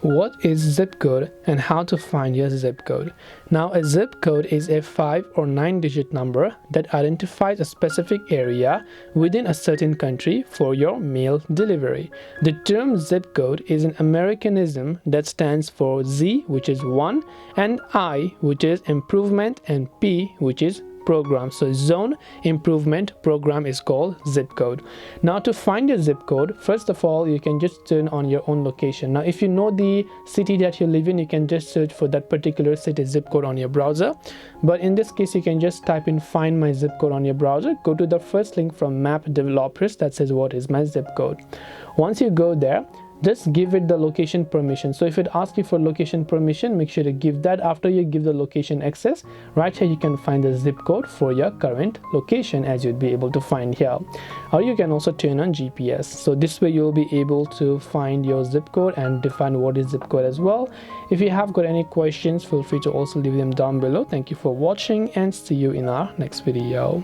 What is zip code and how to find your zip code? Now, a zip code is a 5 or 9-digit number that identifies a specific area within a certain country for your mail delivery. The term zip code is an Americanism that stands for Z, which is 1, and I, which is improvement, and P, which is program. So zone improvement program is called zip code. Now, to find your zip code, first of all, you can just turn on your own location. Now, if you know the city that you live in, you can just search for that particular city zip code on your browser. But in this case, you can just type in find my zip code on your browser. Go to the first link from map developers that says what is my zip code. Once you go there, just give it the location permission. So if it asks you for location permission, make sure to give that. After you give the location access, right here you can find the zip code for your current location, as you'd be able to find here. Or you can also turn on GPS. So this way you'll be able to find your zip code and define what is zip code as well. If you have got any questions, feel free to also leave them down below. Thank you for watching and see you in our next video.